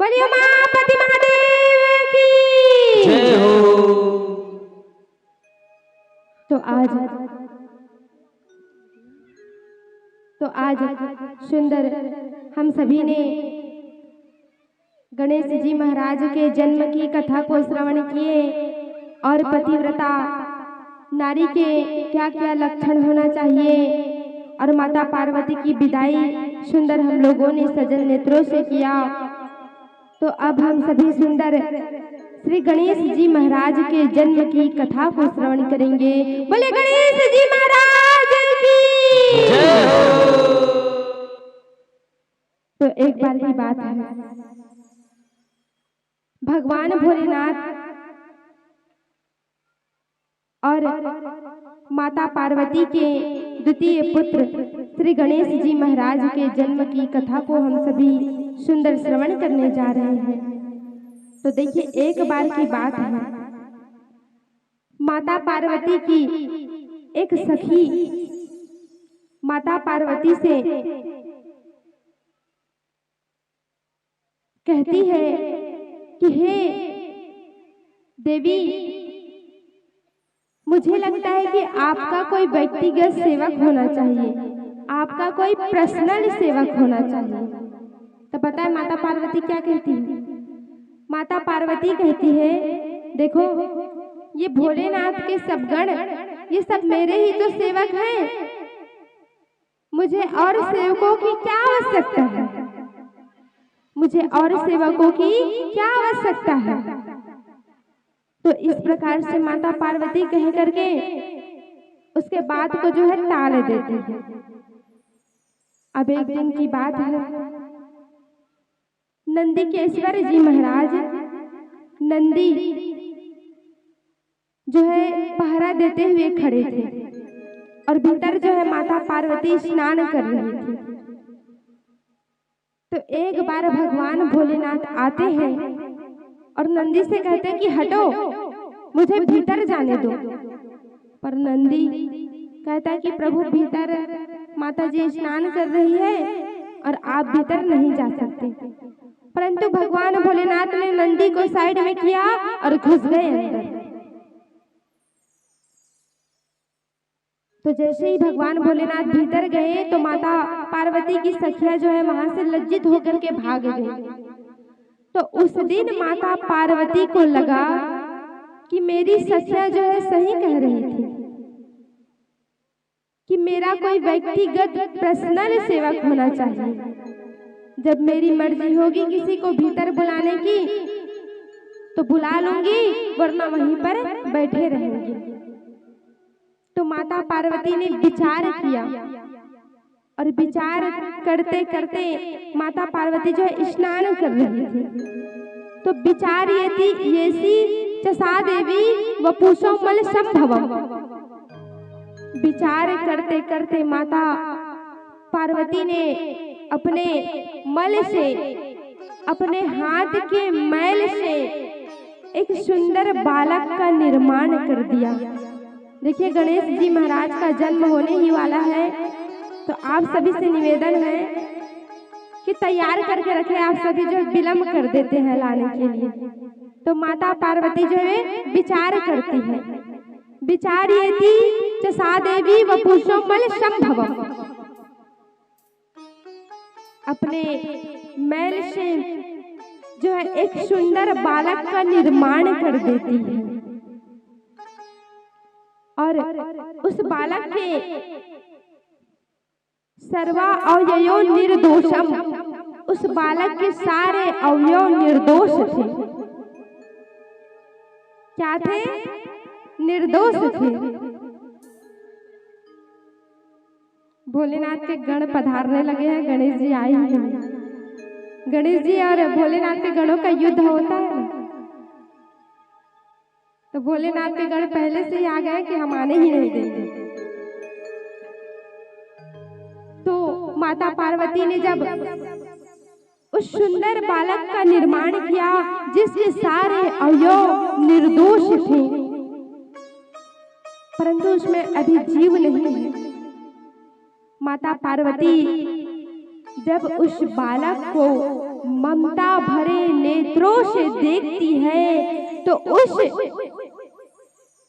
बोलिए उमापति महादेव की जय हो। तो आज सुंदर हम सभी ने गणेश जी महाराज के जन्म की कथा को श्रवण किए और पतिव्रता नारी के क्या क्या लक्षण होना चाहिए और माता पार्वती की विदाई सुंदर हम लोगों ने सजल नेत्रों से किया। तो अब हम सभी सुंदर श्री गणेश जी महाराज के जन्म की कथा को श्रवण करेंगे। बोले गणेश जी महाराज की जय हो। तो एक बार की बात है, भगवान भोलेनाथ और माता पार्वती के द्वितीय पुत्र श्री गणेश जी महाराज के जन्म की कथा को हम सभी सुंदर श्रवण करने जा रहे हैं। तो देखिए, एक बार की बात है, माता पार्वती की एक सखी माता पार्वती से कहती है कि हे देवी, मुझे लगता है कि आपका कोई व्यक्तिगत सेवक होना चाहिए, आपका कोई पर्सनल सेवक होना चाहिए। तो पता है माता पार्वती क्या कहती है? माता पार्वती कहती है, देखो ये भोलेनाथ के सब गण, ये सब मेरे ही तो सेवक हैं, मुझे और सेवकों की क्या आवश्यकता है, मुझे और सेवकों की क्या आवश्यकता है। तो इस प्रकार से माता पार्वती कह करके उसके बात को जो है टाल देती है। अब एक दिन की बात है, नंदीकेश्वर जी महाराज नंदी जो है पहरा देते हुए खड़े थे और भीतर जो है माता पार्वती स्नान कर रही थी। तो एक बार भगवान भोलेनाथ आते हैं और नंदी से कहते हैं कि हटो, मुझे भीतर जाने दो। पर नंदी कहता है कि प्रभु भीतर माता जी स्नान कर रही है और आप भीतर नहीं जा सकते। परंतु भगवान भोलेनाथ ने नंदी को साइड में किया और घुस गए अंदर। तो जैसे ही भगवान भोलेनाथ भीतर गए तो माता पार्वती की सखियां जो है वहां से लज्जित होकर के भाग गई। तो उस दिन माता पार्वती को लगा कि मेरी सखियां जो है सही कह रही थी कि मेरा कोई व्यक्तिगत पर्सनल सेवक होना चाहिए। जब मेरी मर्जी होगी किसी को भीतर बुलाने की तो बुला लूंगी, वरना वहीं पर बैठे रहेंगे। तो माता पार्वती ने विचार किया और विचार करते करते माता पार्वती जो है स्नान कर रही थी। तो विचार ये थी, येसी चसा देवी वपुषो मल संभवम। विचार करते करते माता पार्वती ने अपने मल से, अपने हाथ के मैल से एक सुंदर बालक का निर्माण कर दिया। देखिए, गणेश जी महाराज का जन्म होने ही वाला है, तो आप सभी से निवेदन है कि तैयार करके रखें। आप सभी जो विलम्ब कर देते हैं लाने के लिए। तो माता पार्वती जो है विचार करती है। विचार ये थी, चसा देवी वपुषो मल संभवम। अपने मैल से जो है एक सुंदर बालक का निर्माण कर देती है और उस बालक के सर्वा अवयवो निर्दोषम, उस बालक के सारे अवयव निर्दोष थे। क्या थे? निर्दोष थे। भोलेनाथ के गण पधारने लगे हैं, गणेश जी आए हैं। गणेश जी और भोलेनाथ के गणों का युद्ध होता है, तो भोलेनाथ के गण पहले से ही आ गए कि हम आने ही नहीं देंगे। तो माता पार्वती ने जब उस सुंदर बालक का निर्माण किया जिसके सारे अवयव निर्दोष थे, परंतु उसमें अभी जीव नहीं है, माता पार्वती जब उस बालक को ममता भरे नेत्रों से देखती है तो उस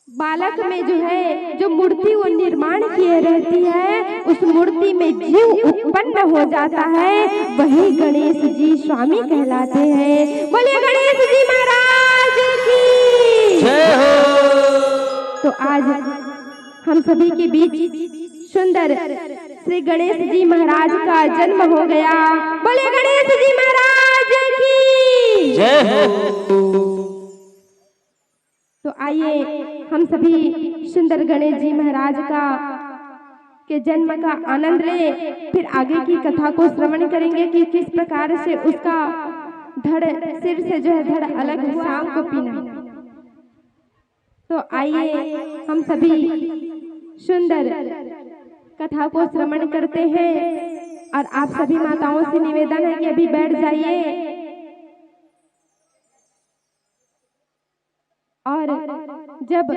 बालक में जो है जो मूर्ति वो निर्माण किए रहती है, उस मूर्ति में जीव उत्पन्न हो जाता है, वही गणेश जी स्वामी कहलाते हैं। बोलिए गणेश जी महाराज की जय हो। तो आज हम सभी के बीच सुंदर श्री गणेश जी महाराज का जन्म हो गया। बोलिए गणेश जी महाराज की जय हो। तो आइए हम सभी सुंदर गणेश जी महाराज का के जन्म का आनंद ले, फिर आगे की कथा को श्रवण करेंगे कि किस प्रकार से उसका धड़ सिर से जो है धड़ अलग हुआ, शाम को पीना। तो आइए हम सभी सुंदर कथा को श्रवण करते हैं और आप सभी माताओं से निवेदन है कि अभी बैठ जाइए और जब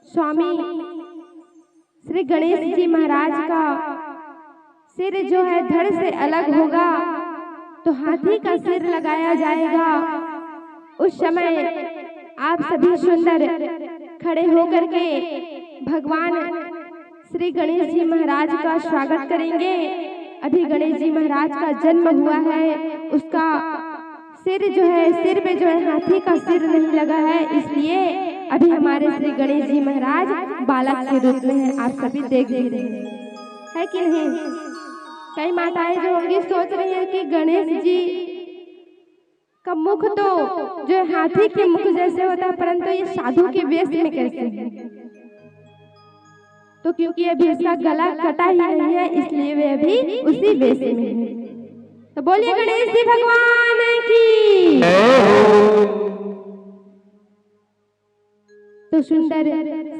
स्वामी श्री गणेश जी महाराज का सिर जो है धड़ से अलग होगा तो हाथी का सिर लगाया जाएगा। उस समय आप सभी सुंदर खड़े होकर के भगवान श्री गणेश जी महाराज का स्वागत करेंगे। अभी गणेश जी महाराज का जन्म हुआ है, उसका सिर जो है सिर पे जो है हाथी का सिर नहीं लगा है, इसलिए अभी हमारे श्री गणेश जी महाराज बालक के रूप में है। आप सभी देख भी रहे हैं, है कि नहीं? कई माताएं जो होंगी सोच रही है कि गणेश जी का मुख तो जो हाथी के मुख जैसे होता है, परंतु ये साधु के वेश में कैसे है? तो क्योंकि अभी उसका गला कटा ही नहीं है, इसलिए वे अभी उसी वेश में है। तो बोलिए गणेश जी भगवान की। तो सुंदर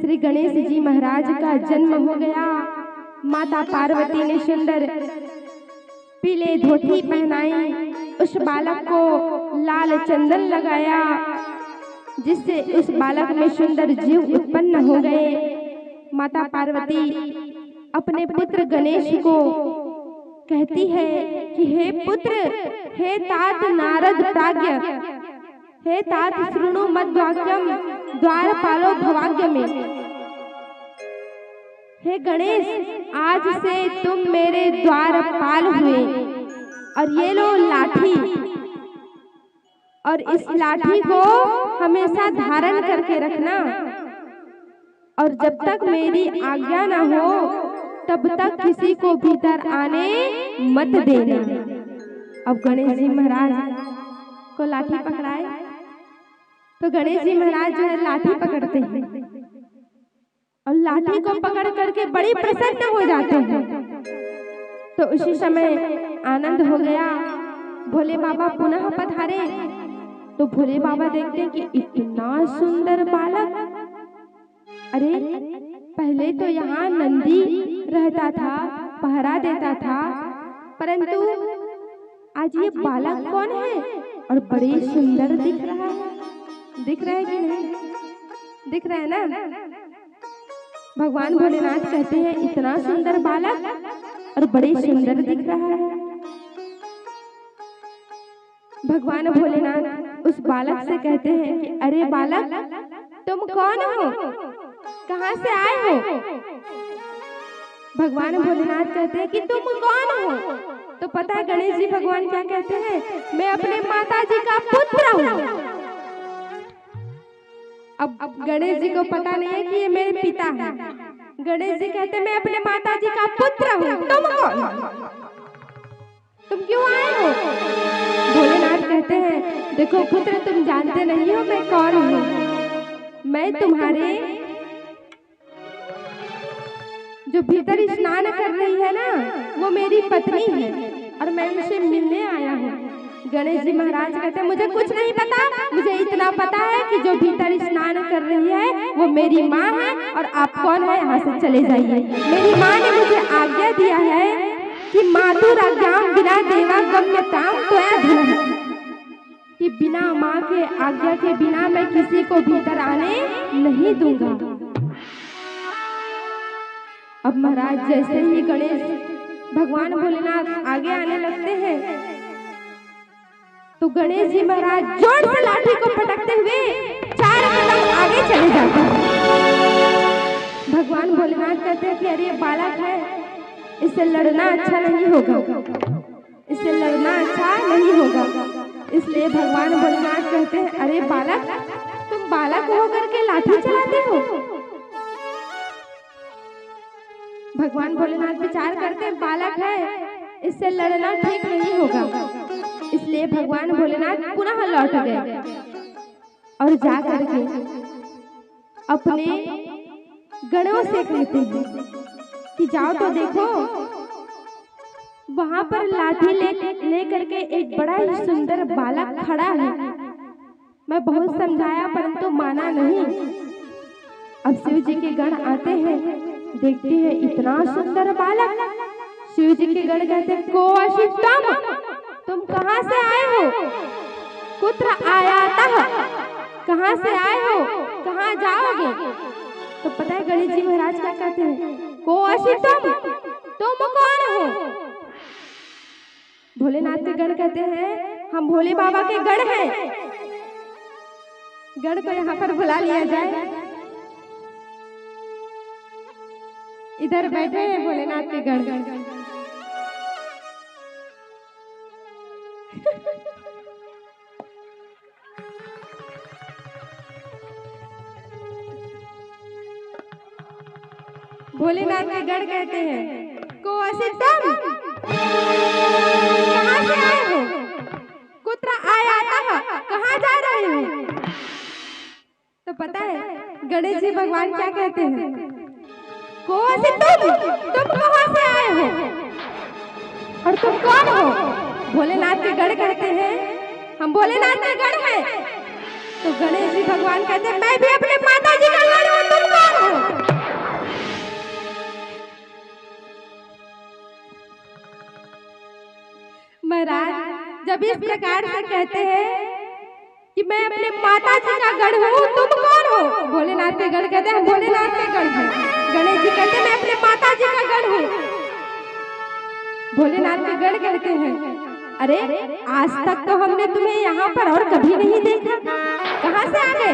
श्री गणेश जी महाराज का जन्म हो गया। माता पार्वती ने सुंदर पीले धोती पहनाई, उस बालक को लाल चंदन लगाया, जिससे उस बालक में सुंदर जीव उत्पन्न हो गए। माता पार्वती अपने पुत्र गणेश को कहती है कि हे पुत्र, हे तात नारद प्राज्ञ, हे तात शृणु मद्वाक्यम द्वारपालो भवाग्य में। हे गणेश, आज से तुम मेरे द्वारपाल हुए और ये लो लाठी, और इस लाठी को हमेशा धारण करके रखना और जब तक मेरी आज्ञा ना हो तब तक किसी को भीतर आने मत देना। अब गणेश जी महाराज को लाठी पकड़ाए तो गणेश जी महाराज जो है लाठी पकड़ते हैं और लाठी को पकड़ करके बड़ी प्रसन्न हो जाते हैं। तो उसी समय आनंद हो गया। भोले बाबा पुनः पधारे तो भोले बाबा देखते कि इतना सुंदर बालक, अरे पहले तो यहाँ नंदी रहता था, पहरा देता था, परंतु आज ये बालक कौन है और बड़े सुंदर दिख रहा है। दिख रहा है कि नहीं? दिख रहा है ना? भगवान भोलेनाथ कहते हैं इतना सुंदर बालक और बड़े सुंदर दिख रहा है। भगवान भोलेनाथ उस बालक से कहते हैं कि अरे बालक, तुम कौन हो, कहाँ से आए हो? भगवान भोलेनाथ कहते हैं कि तुम कौन हो? तो पता है गणेश जी भगवान क्या कहते हैं? मैं अपने माता जी का पुत्र हूँ। अब गणेश जी को पता नहीं है कि ये मेरे पिता हैं। गणेश जी कहते हैं मैं अपने माता जी का पुत्र हूँ। तुम कौन? तुम क्यों आए हो? भोलेनाथ कहते हैं देखो पुत्र, तुम जानते नहीं हो मैं कौन हूँ। मैं तुम्हारे जो भीतर स्नान कर रही है ना, वो मेरी पत्नी है और मैं उनसे मिलने आया हूँ। गणेश जी महाराज कहते हैं मुझे कुछ नहीं पता, मुझे इतना पता है कि जो भीतर स्नान कर रही है वो मेरी माँ है और आप कौन है, यहाँ से चले जाइए। मेरी माँ ने मुझे आज्ञा दिया है कि मातुर आज्ञाम बिना देवा गम्यताम त्वया धनः, कि बिना माँ के आज्ञा के बिना मैं किसी को भीतर आने नहीं दूंगा। अब महाराज जैसे ही गणेश भगवान भोलेनाथ आगे आने लगते हैं तो गणेश जी महाराज जोर से लाठी को पटकते हुए 4 कदम आगे चले जाते हैं। भगवान भोलेनाथ कहते हैं कि अरे बालक है, इससे लड़ना अच्छा नहीं होगा, इससे लड़ना अच्छा नहीं होगा। इसलिए भगवान भोलेनाथ कहते हैं अरे बालक, तुम बालक होकर के लाठी चलाते हो। भगवान भोलेनाथ विचार करते हैं बालक है, इससे लड़ना ठीक नहीं होगा। इसलिए भगवान भोलेनाथ पुनः लौट गए और जा करके अपने गणों से कहते हैं कि जाओ तो देखो, वहां पर लाठी ले करके एक बड़ा ही सुंदर बालक खड़ा है। मैं बहुत समझाया परंतु माना नहीं। अब शिव जी के गण आते हैं, देखते हैं इतना सुंदर बालक। शिव जी के गण कहते हैं को अशिष्टम, तुम कहाँ से आए हो? कुत्र आयातः, कहाँ से आए हो, कहाँ जाओगे? तो पता है गणेश जी महाराज क्या कहते हैं? को अशिष्टम, तुम कौन हो? भोलेनाथ के गण कहते हैं हम भोले बाबा के गण हैं। गण को यहाँ पर बुला लिया जाए। इधर बैठे हैं भोलेनाथ के गण। भोलेनाथ के गण कहते हैं को अशिष्टम, कहाँ से आए हो? कुत्र आयातः, कहाँ जा रहे हो? तो पता है गणेश जी भगवान क्या कहते हैं? को अशिष्टम, तुम कहाँ से आए हो और तुम कौन हो? भोलेनाथ के गण कहते हैं हम भोलेनाथ के गण हैं। तो गणेश जी भगवान कहते हैं मैं भी अपने माता जी का गण हूँ, तुम कौन हो? महाराज जब इस प्रकार से कहते हैं कि मैं अपने माता जी का गण हूँ, तुम कौन हो? भोलेनाथ के गण कहते हैं भोलेनाथ के गण हैं। गणेश जी कहते हैं मैं अपने माता जी का गण हूँ। भोलेनाथ के गण कहते हैं अरे आज तक तो हमने तुम्हें यहाँ पर और कभी नहीं देखा, कहाँ से आ गए?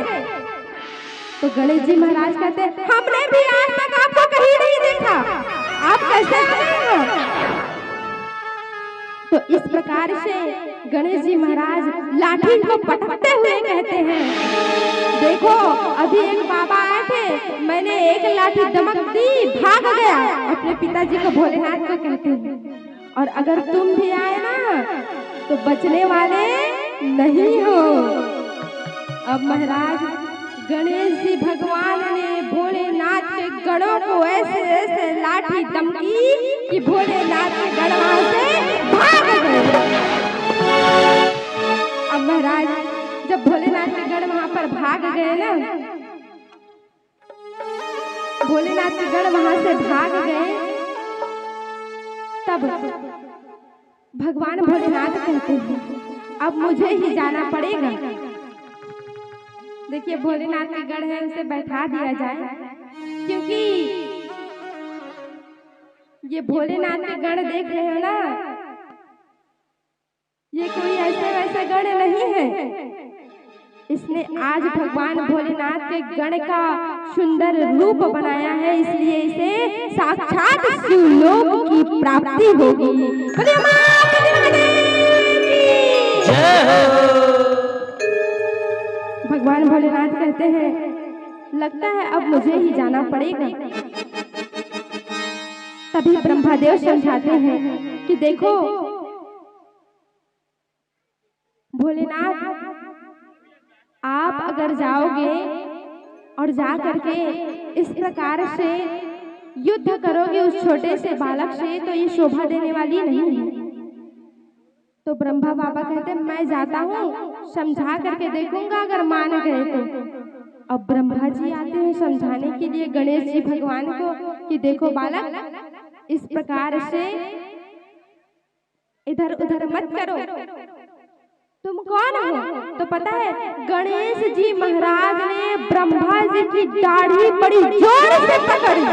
तो गणेश जी महाराज कहते हैं हमने भी आज तक आपको कहीं नहीं देखा, आप कैसे आ गए हो? तो इस प्रकार से गणेश जी महाराज लाठी को पटकते हुए कहते हैं देखो अभी एक बाबा आए थे, मैंने एक लाठी दमक दी, भाग गया। अपने पिताजी को भोलेनाथ को कहते हैं और अगर तुम भी आए ना तो बचने वाले नहीं हो। अब महाराज गणेश जी भगवान ने भोलेनाथ के गणों को ऐसे ऐसे लाठी दमकी कि भोलेनाथ के गण वहां से भाग गए। अब महाराज जब भोलेनाथ के गण वहां पर भाग गए ना, भोलेनाथ के गण वहां से भाग गए, तब भगवान भोलेनाथ कहते हैं अब मुझे ही जाना पड़ेगा। देखिए भोलेनाथ के गण है उसे बैठा दिया जाए, क्योंकि ये भोलेनाथ के गण देख रहे हो ना, ये कोई ऐसे वैसे गण नहीं है। इसने आज भगवान भोलेनाथ के गण का सुंदर रूप बनाया है, इसलिए इसे साक्षात शिवलोक की प्राप्ति होगी। भगवान भोलेनाथ कहते हैं लगता है अब मुझे ही जाना पड़ेगा। तभी ब्रह्मदेव समझाते हैं कि देखो भोलेनाथ, आप अगर जाओगे और जा करके इस प्रकार से युद्ध करोगे उस छोटे से बालक से, तो ये शोभा देने वाली नहीं है। तो ब्रह्मा बाबा कहते हैं मैं जाता हूँ, समझा करके देखूंगा, अगर मान गए तो। अब ब्रह्मा जी आते हैं समझाने के लिए गणेश जी भगवान को कि देखो बालक इस प्रकार से इधर उधर मत करो, तुम कौन हो? तो पता है गणेश जी महाराज ने ब्रह्मा जी की दाढ़ी बड़ी जोर से पकड़ी।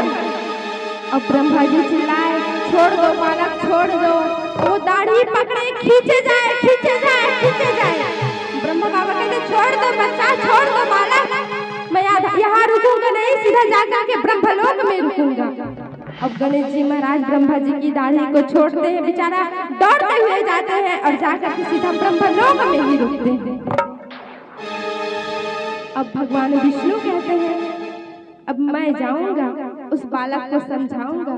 अब ब्रह्मा जी चिल्लाए छोड़ दो बालक छोड़ दो। वो दाढ़ी पकड़े खींचे जाए खींचे जाए खींचे जाए। ब्रह्मा बाबा कहते छोड़ दो बच्चा छोड़ दो बालक, मैं यहाँ रुकूंगा नहीं, सीधा जाकर के ब्रह्मलोक में रुकूंगा। अब गणेश जी महाराज ब्रह्मा जी की दाढ़ी को छोड़ते हैं, बेचारा दौड़ते हुए जाते हैं और जाकर के सीधा ब्रह्मलोक में ही रुकते हैं। अब भगवान विष्णु कहते हैं अब मैं जाऊंगा उस बालक को समझाऊंगा।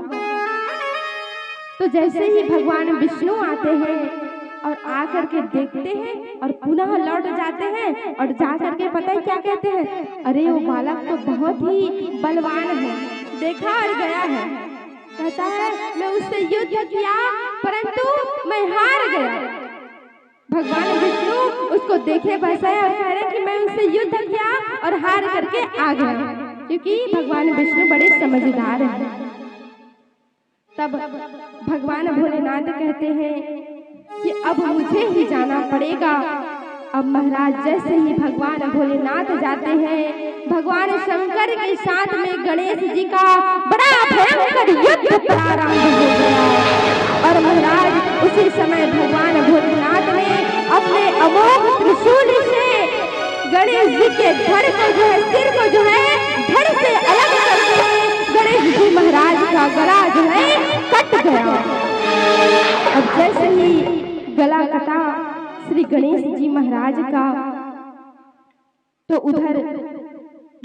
तो जैसे ही भगवान विष्णु आते हैं और आकर के देखते हैं और पुनः लौट जाते हैं और जाकर के पता है क्या कहते हैं, अरे वो बालक तो बहुत ही बलवान है, देखा और गया है। कहता है मैं उससे युद्ध किया परंतु मैं हार गया। भगवान विष्णु उसको देखे बसाए और कह रहे कि मैं उससे युद्ध किया और हार करके आ गया, क्योंकि भगवान विष्णु बड़े समझदार हैं। तब भगवान भोलेनाथ कहते हैं कि अब मुझे ही जाना पड़ेगा। अब महाराज जैसे ही भगवान भोलेनाथ जाते हैं, भगवान शंकर के साथ में गणेश जी का बड़ा भयंकर युद्ध प्रारंभ हो गया। और महाराज उसी समय भगवान भोलेनाथ ने अपने अमोघ त्रिशूल से गणेश जी के धड़ को जो है सिर को जो है धड़ से अलग करके गणेश जी महाराज का गला जो है कट गया। अब जैसे ही गला कटा श्री गणेश जी महाराज का, तो उधर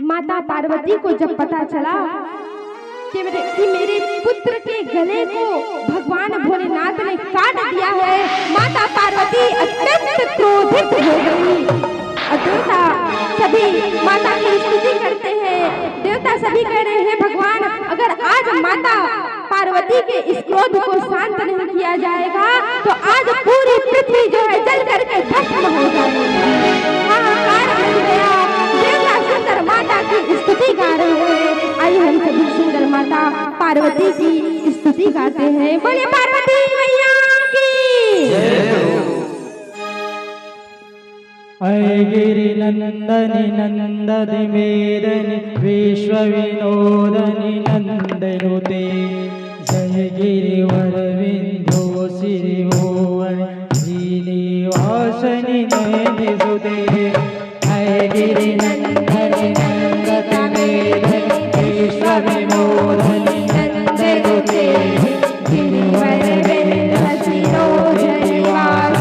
माता पार्वती को जब पता चला कि मेरे पुत्र के गले को भगवान भोलेनाथ ने काट दिया है, माता पार्वती अत्यंत क्रोधित हो गई। और देवता सभी माता की स्तुति करते हैं। देवता सभी कह रहे हैं भगवान अगर आज माता पार्वती के इस क्रोध को शांत नहीं किया जाएगा तो आज पूरी पृथ्वी जो है जल करके भस्म हो जाएगी। हाहाकार मच गया। देवता सुंदर माता की स्तुति गा रहे हैं। आइए हम सभी सुंदर माता पार्वती की स्तुति गाते हैं। बोले पार्वती मैया की। अय गिरि नंदनि नंदति मेदनि विश्व विनोदनि नंदनुते, जय गिरिवर विंध्यो सिरिभुवन श्रीनिवासनि नयनसुते। अय गिरि नंदनि नंदति मेदनि विश्व विनोदनि नंदनुते, गिरिवर विंध्यो सिरिभुवन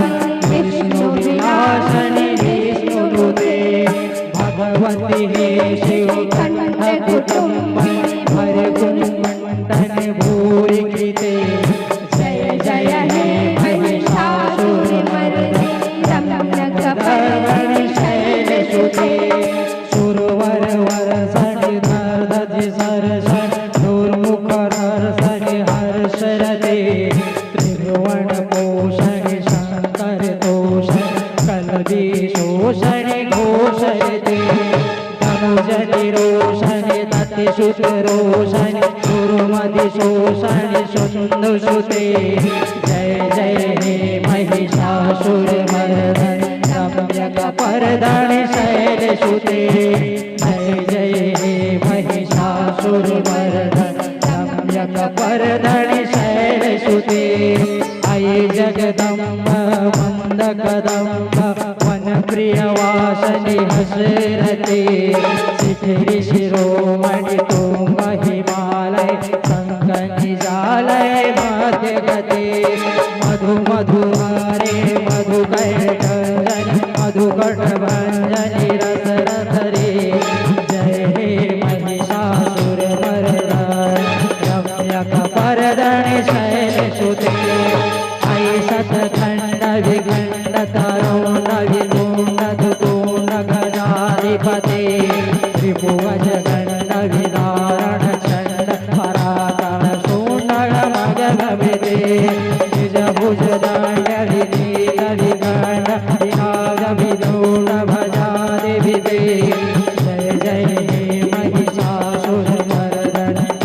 विष्णु विनाशनि भगवती हे शिव कंठ कुटुंबिनी हर गुण मंडन भूरि कृते। जय जय हे महिषासुरमर्दिनी रम्यकपर्वणि शैलसुते। सुरवर वरसनि नर्दति सरसनि दुर्मुखरसनि हर्षरते। त्रिभुवन पोषणि शंकर तोषणि कलदीशोषणि घोषयते। धनुजनि रोषणि ततिसुत रोषणि गुरुमति शोषणि सुन्दुसुते। जय जय हे महिषासुरमर्दनि रम्यकपर्वणि शैलसुते। जय जय हे महिषासुरमर्दनि रम्यकपर्वणि शैलसुते। अयि जगदम्ब मंदकदम्ब वन प्रियवासनि हसरते। शिखरि शिरोमणि तुंग हिमालय संकनिजालय मध्य गते। मधु मधुमारे मधुकैटभञ्जनि मधुकटभञ्जनि रसरधरे। जय हे महिषासुरमर्दनि रम्यकपर्वणि शैलसुते। अयि शतखण्ड विखण्ड तरुण विदूर्ण धुतूर्ण गजाधिपते। त्रिभुवन गण्ड विदारण चण्ड पराकण शून्य मगनभिते। निज भुज दण्ड विदीर्ण विखण्ड विनाद विदूर्ण भजादिभिते। जय जय हे महिषासुरमर्दनि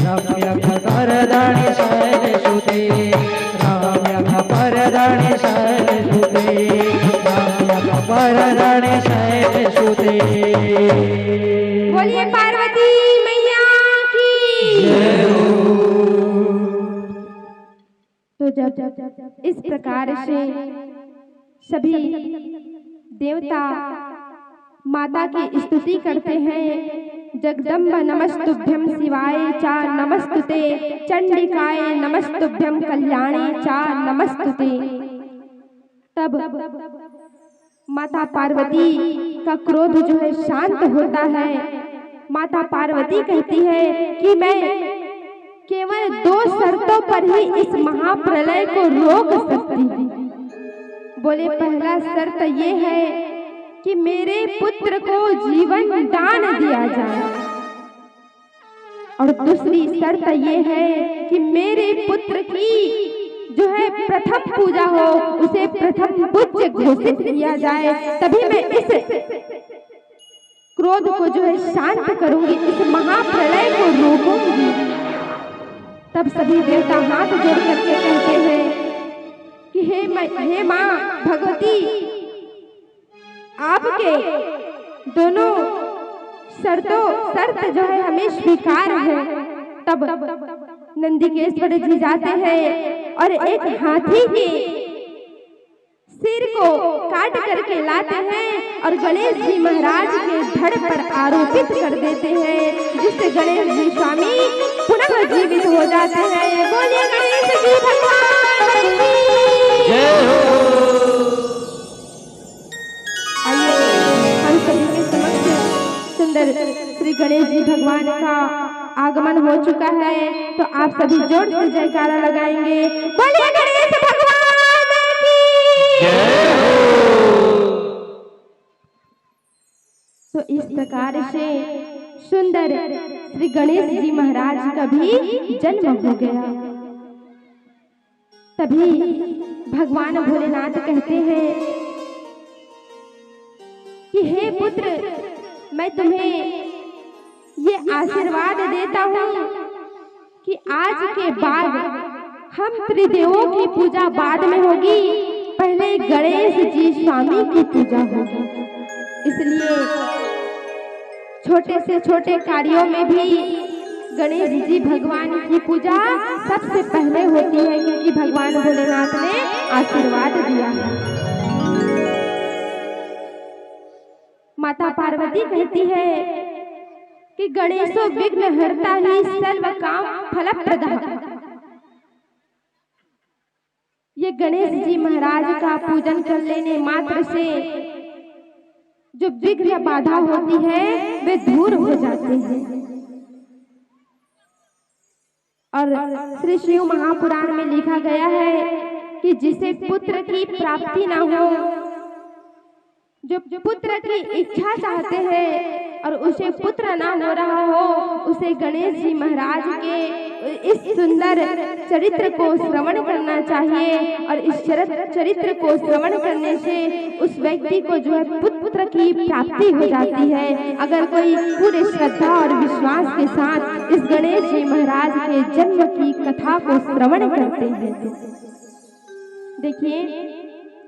रम्यकपर्वणि शैलसुते। रम्यकपर्वणि शैलसुते। रम्यकपर्वणि शैलसुते। बोलिए पार्वती मैया की। तो जब इस प्रकार से सभी देवता माता की स्तुति करते हैं, जगदम्ब नमस्तुभ्यं शिवाय चा नमस्तुते, चंडिकाय नमस्तुभ्यं कल्याणे चा नमस्तुते, तब माता पार्वती का क्रोध जो है शांत होता है। माता पार्वती कहती है कि मैं केवल 2 शर्तों पर ही इस महाप्रलय को रोक सकती हूँ। बोले पहला शर्त ये है कि मेरे पुत्र को जीवन दान दिया जाए, और दूसरी शर्त ये है कि मेरे पुत्र की जो है प्रथम पूजा हो, उसे प्रथम पूज्य घोषित किया जाए, तभी मैं इस क्रोध को जो है शांत करूंगी, इस महाप्रलय को रोकूंगी। तब सभी देवता हाथ जोड़ करके कहते हैं कि हे माँ भगवती, आपके दोनों शर्त जो है हमें स्वीकार है। तब नंदिकेश्वर जी जाते हैं और एक हाथी के सिर को काट करके लाते हैं और गणेश जी महाराज के धड़ पर आरोपित कर देते हैं, जिससे गणेश जी स्वामी पुनः जीवित हो जाते हैं। बोलिए गणेश जी भगवान की जय हो। आइए हम सभी के समक्ष सुंदर श्री गणेश जी भगवान का आगमन हो चुका है, तो आप सभी जोर से जयकारा लगाएंगे। बोलिए गणेश भगवान की जय हो। तो इस प्रकार से सुंदर श्री गणेश जी महाराज का भी जन्म हो गया। तभी भगवान भोलेनाथ कहते हैं कि हे पुत्र, मैं तुम्हें ये आशीर्वाद देता हूँ कि आज के बाद हम त्रिदेवों की पूजा बाद में होगी, पहले गणेश जी स्वामी की पूजा होगी। इसलिए छोटे से छोटे कार्यों में भी गणेश जी भगवान की पूजा सबसे पहले होती है, क्योंकि भगवान भोलेनाथ ने आशीर्वाद दिया है। माता पार्वती कहती है कि गणेशो विघ्न हरता ही सर्व काम फलप्रदा। ये गणेश जी महाराज का पूजन कर लेने मात्र से जो विघ्न बाधा होती है वे दूर हो जाते हैं। और श्री शिव महापुराण में लिखा गया है कि जिसे पुत्र की प्राप्ति ना हो, जो पुत्र की इच्छा चाहते हैं और उसे पुत्र ना हो रहा हो, उसे गणेश जी महाराज के इस सुंदर चरित्र को श्रवण करना चाहिए। और इस चरित्र को श्रवण करने से उस व्यक्ति को जो है पुत्र की प्राप्ति हो जाती है, अगर कोई पूरे श्रद्धा और विश्वास के साथ इस गणेश जी महाराज के जन्म की कथा को श्रवण करते हैं। देखिए,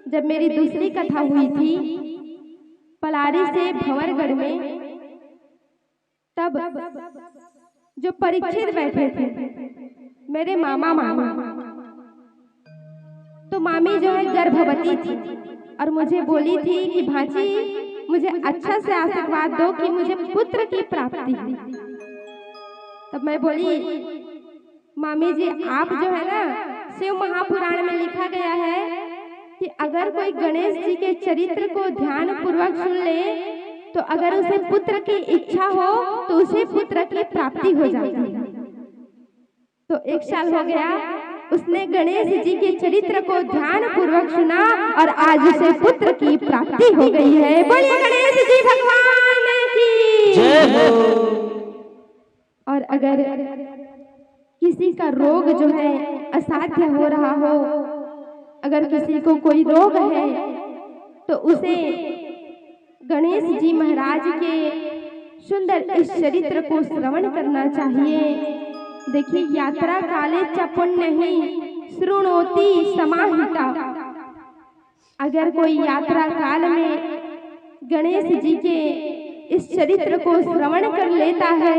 जब मेरी दूसरी कथा हुई थी पलारी से भंवरगढ़ में, तब जो परीक्षित बैठे थे मेरे मामा तो मामी जो है गर्भवती थी और मुझे बोली थी कि भांजी मुझे अच्छा से आशीर्वाद दो कि मुझे पुत्र की प्राप्ति हो। तब मैं बोली, मामी जी आप जो है ना, शिव महापुराण में लिखा गया है कि अगर कोई गणेश जी के चरित्र को ध्यान पूर्वक सुन ले तो अगर उसे पुत्र की इच्छा हो तो उसे पुत्र की प्राप्ति हो जाती है। तो 1 साल हो गया, उसने गणेश जी के चरित्र को ध्यान पूर्वक सुना और आज उसे पुत्र की प्राप्ति हो गई है। बोलिए गणेश जी भगवान की जय हो। और अगर किसी का रोग जो है असाध्य हो रहा हो, अगर किसी को कोई रोग है तो उसे गणेश जी महाराज के सुंदर इस चरित्र को श्रवण करना चाहिए। देखिए, यात्रा काले च पुण्यहि शृणोति समाहिता। अगर कोई यात्रा काल में गणेश जी के इस चरित्र को श्रवण कर लेता है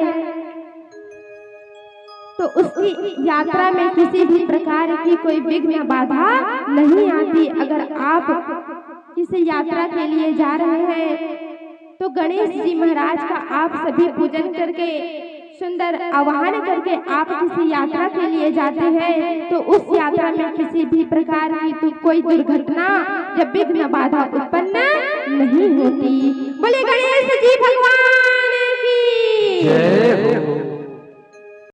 तो उसकी यात्रा में किसी भी प्रकार की कोई विघ्न बाधा नहीं आती। अगर आप किसी यात्रा के लिए जा रहे हैं तो गणेश जी महाराज का आप सभी पूजन करके सुंदर आवाहन करके आप किसी यात्रा के लिए जाते हैं तो उस यात्रा में किसी भी प्रकार की कोई दुर्घटना या विघ्न बाधा उत्पन्न नहीं होती। बोले गणेश